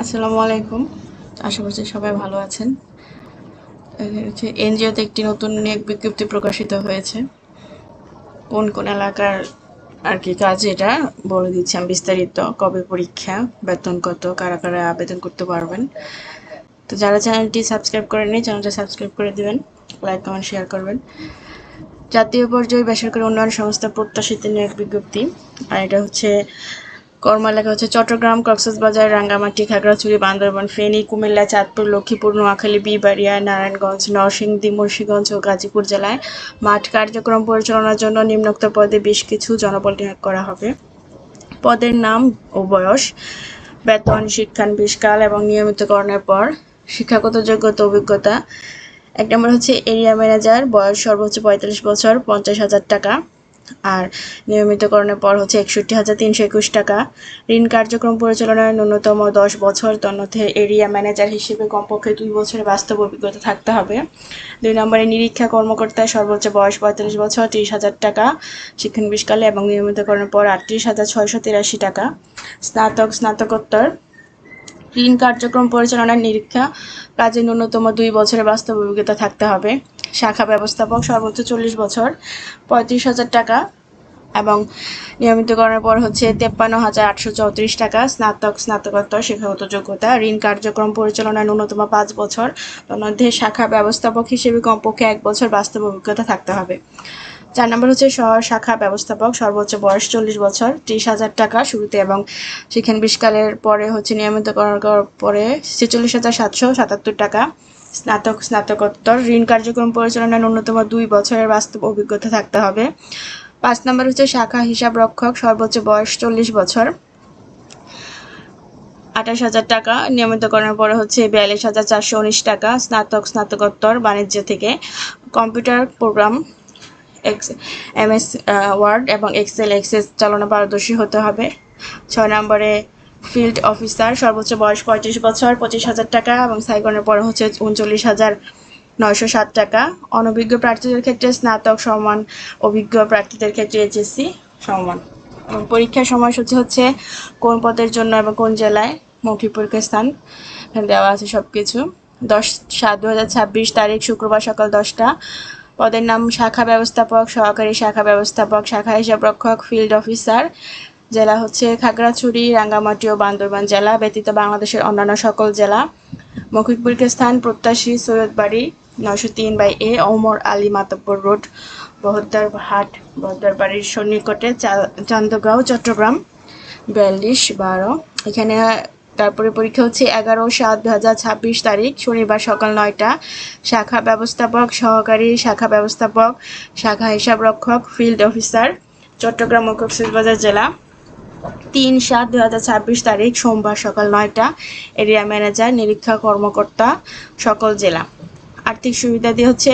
আসসালামু আলাইকুম। আশা করছি সবাই ভালো আছেন। এনজিওতে একটি নতুন নিয়োগ বিজ্ঞপ্তি প্রকাশিত হয়েছে। কোন কোন এলাকার আর কি কাজ এটা বলে দিচ্ছি আমি বিস্তারিত। কবে পরীক্ষা, বেতন কত, কারা কারা আবেদন করতে পারবেন। তো যারা চ্যানেলটি সাবস্ক্রাইব করেননি চ্যানেলটা সাবস্ক্রাইব করে দিবেন, লাইক কমেন্ট শেয়ার করবেন। জাতীয় পর্যায়ে বেসরকারি উন্নয়ন সংস্থা প্রত্যাশিত নিয়োগ বিজ্ঞপ্তি। আর এটা হচ্ছে কর্ম এলাকা হচ্ছে চট্টগ্রাম, কক্সবাজার, রাঙ্গামাটি, খাগড়াছড়ি, বান্দরবান, ফেনী, কুমিল্লা, চাঁদপুর, লক্ষ্মীপুর, নোয়াখালী, বিবাড়িয়া, নারায়ণগঞ্জ, নরসিংদী, মুন্সিগঞ্জ ও গাজীপুর জেলায় মাঠ কার্যক্রম পরিচালনার জন্য নিম্নোক্ত পদে বেশ কিছু জনবল নিয়োগ করা হবে। পদের নাম ও বয়স, বেতন, শিক্ষানবিশকাল এবং নিয়মিতকরণের পর, শিক্ষাগত যোগ্যতা, অভিজ্ঞতা। ১ নম্বর হচ্ছে এরিয়া ম্যানেজার, বয়স সর্বোচ্চ ৪৫ বছর, ৫০,০০০ টাকা। আর নিয়মিতকরণের পর হচ্ছে ৬১,৩২১ টাকা। ঋণ কার্যক্রম পরিচালনায় ন্যূনতম ১০ বছর, তন্মধ্যে এরিয়া ম্যানেজার হিসেবে কমপক্ষে ২ বছরের বাস্তব অভিজ্ঞতা থাকতে হবে। ২ নম্বরে নিরীক্ষা কর্মকর্তা, সর্বোচ্চ বয়স ৪৫ বছর, ৩০,০০০ টাকা শিক্ষানবিশকালে এবং নিয়মিতকরণের পর ৩৮,৬৮৩ টাকা। স্নাতক, স্নাতকোত্তর। ঋণ কার্যক্রম পরিচালনার নিরীক্ষা কাজে ন্যূনতম ২ বছরের বাস্তব অভিজ্ঞতা থাকতে হবে। শাখা ব্যবস্থাপক, সর্বোচ্চ ৪০ বছর, ৩৫,০০০ টাকা এবং নিয়মিতকরণের পর হচ্ছে ৫৩,৮৩৪ টাকা। স্নাতক, স্নাতকোত্তর শিক্ষাগত যোগ্যতা। ঋণ কার্যক্রম পরিচালনায় ন্যূনতম ৫ বছর, তার মধ্যে শাখা ব্যবস্থাপক হিসেবে কমপক্ষে ১ বছর বাস্তব অভিজ্ঞতা থাকতে হবে। ৪ নম্বর হচ্ছে শাখা ব্যবস্থাপক, সর্বোচ্চ বয়স ৪০ বছর, ৩০,০০০ টাকা শুরুতে এবং শিক্ষানবিশকালের পরে হচ্ছে নিয়মিতকরণ করার পরে ৪৬,৭৭৭ টাকা। স্নাতক, স্নাতকোত্তর। ঋণ কার্যক্রম পরিচালনায় ন্যূনতম ২ বছরের বাস্তব অভিজ্ঞতা থাকতে হবে। ৫ নম্বর হচ্ছে শাখা হিসাব রক্ষক, সর্বোচ্চ বয়স ৪০ বছর, ২৮,০০০ টাকা। নিয়মিতকরণের পরে হচ্ছে ৪২,৪১৯ টাকা। স্নাতক, স্নাতকোত্তর বাণিজ্য থেকে। কম্পিউটার প্রোগ্রাম, এমএস ওয়ার্ড এবং এক্সেল এক্সেস চালানো পারদর্শী হতে হবে। ৬ নম্বরে ফিল্ড অফিসার, সর্বোচ্চ বয়স ৩৫ বছর, ২৫,০০০ টাকা এবং সাইকনের পরে হচ্ছে ৩৯,৯০৭ টাকা। অনভিজ্ঞ প্রার্থীদের ক্ষেত্রে স্নাতক সমান, অভিজ্ঞ প্রার্থীদের ক্ষেত্রে এইচএসসি সমান। এবং পরীক্ষার সময়সূচি হচ্ছে কোন পদের জন্য এবং কোন জেলায়, মৌখিক পরীক্ষার স্থান দেওয়া আছে সব কিছু। ১০/৭/২০২৬ তারিখ, শুক্রবার, সকাল ১০টা। পদের নাম শাখা ব্যবস্থাপক, সহকারী শাখা ব্যবস্থাপক, শাখা হিসাবরক্ষক, ফিল্ড অফিসার। জেলা হচ্ছে খাগড়াছড়ি, রাঙ্গামাটি ও বান্দরবান জেলা ব্যতীত বাংলাদেশের অন্যান্য সকল জেলা। মৌখিক পরীক্ষার স্থান প্রত্যাশী সৈয়দবাড়ি ৯০৩/এ, ওমর আলী মাতব্বর রোড, বহদ্দারহাট, বহদ্দারবাড়ির সন্নিকটে, চান্দগাঁও, চট্টগ্রাম ৪২/১২। এখানে তারপরে পরীক্ষা হচ্ছে ১১/৭/২০২৬ তারিখ, শনিবার, সকাল ৯টা। শাখা ব্যবস্থাপক, সহকারী শাখা ব্যবস্থাপক, শাখা হিসাবরক্ষক, ফিল্ড অফিসার, চট্টগ্রাম ও কক্সবাজার জেলা। ৩/৭/২০২৬ তারিখ, সোমবার, সকাল ৯টা। এরিয়া ম্যানেজার, নিরীক্ষা কর্মকর্তা, সকল জেলা। আর্থিক সুবিধাদি হচ্ছে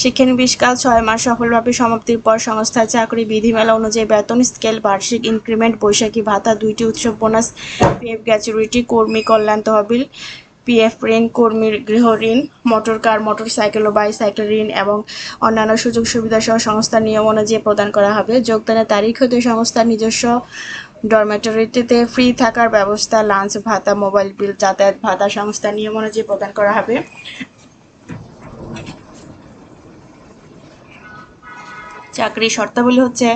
শিক্ষানবিশকাল ৬ মাস সফলভাবে সমাপ্তির পর সংস্থার চাকরি বিধিমালা অনুযায়ী বেতন স্কেল, বার্ষিক ইনক্রিমেন্ট, বৈশাখী ভাতা, ২টি উৎসব বোনাস, পিএফ গ্র্যাচুইটি, কর্মী কল্যাণ তহবিল, পিএফ ঋণ, কর্মীর গৃহ ঋণ, মোটর কার, মোটর সাইকেল ও বাইসাইকেল ঋণ এবং অন্যান্য সুযোগ সুবিধা সহ সংস্থার নিয়ম অনুযায়ী প্রদান করা হবে। যোগদানের তারিখ হতে সংস্থার নিজস্ব ডরমেটরিতে ফ্রি থাকার ব্যবস্থা, লাঞ্চ ভাতা, মোবাইল বিল, যাতায়াত ভাতা সংস্থার নিয়ম অনুযায়ী প্রদান করা হবে। চাকরির শর্তাবলী হচ্ছে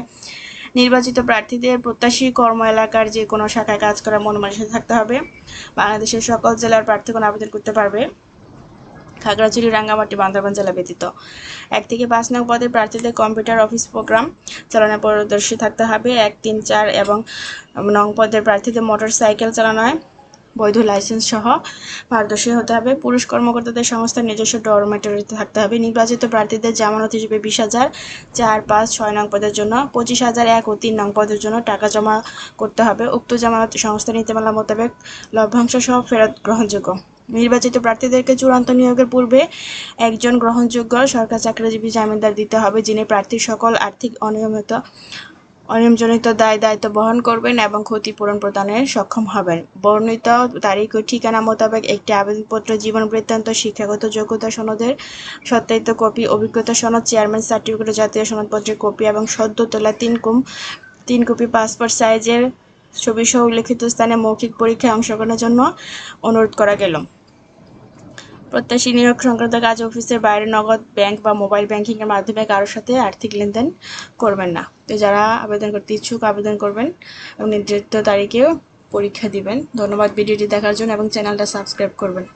নির্বাচিত প্রার্থীদের প্রত্যাশী কর্ম এলাকার যে কোনো শাখায় কাজ করার মন মানসিকতা থাকতে হবে। বাংলাদেশের সকল জেলার প্রার্থীগণ আবেদন করতে পারবে, খাগড়াছড়ি, রাঙ্গামাটি, বান্দরবান জেলা ব্যতীত। ১ থেকে ৫ নং পদের প্রার্থীদের কম্পিউটার অফিস প্রোগ্রাম চালানোয় পারদর্শী থাকতে হবে। ১, ৩, ৪ এবং নং পদের প্রার্থীদের মোটর সাইকেল চালানোয় বৈধ লাইসেন্স সহ পারদর্শী হতে হবে। পুরুষ কর্মকর্তাদের সংস্থার নিজস্ব ডরমেটরিতে থাকতে হবে। নির্বাচিত প্রার্থীদের জামানত হিসেবে ২০,০০০, ৪, ৫, ৬ নং পদের জন্য ২৫,০০০, ১ ও ৩ নং পদের জন্য টাকা জমা করতে হবে। উক্ত জামানত সংস্থার নীতিমালা মোতাবেক লভ্যাংশ সহ ফেরত গ্রহণযোগ্য। নির্বাচিত প্রার্থীদেরকে চূড়ান্ত নিয়োগের পূর্বে একজন গ্রহণযোগ্য সরকারি চাকরিজীবী জামিনদার দিতে হবে, যিনি প্রার্থীর সকল আর্থিক অনিয়মজনিত দায়-দায়িত্ব বহন করবেন এবং ক্ষতিপূরণ প্রদানে সক্ষম হবেন। বর্ণিত তারিখ ও ঠিকানা মোতাবেক একটি আবেদনপত্র, জীবন বৃত্তান্ত, শিক্ষাগত যোগ্যতা সনদের সত্যায়িত কপি, অভিজ্ঞতা সনদ, চেয়ারম্যান সার্টিফিকেট, জাতীয় সনদপত্রের কপি এবং সদ্য তোলা ৩ কপি পাসপোর্ট সাইজের ছবি সহ উল্লেখিত স্থানে মৌখিক পরীক্ষায় অংশগ্রহণের জন্য অনুরোধ করা গেল। প্রত্যাশী নিয়োগ সংক্রান্ত কাজ অফিসের বাইরে নগদ, ব্যাংক বা মোবাইল ব্যাংকিং এর মাধ্যমে কারোর সাথে আর্থিক লেনদেন করবেন না। তো যারা আবেদন করতে ইচ্ছুক আবেদন করবেন এবং নির্ধারিত তারিখেও পরীক্ষা দিবেন। ধন্যবাদ ভিডিওটি দেখার জন্য এবং চ্যানেলটা সাবস্ক্রাইব করবেন।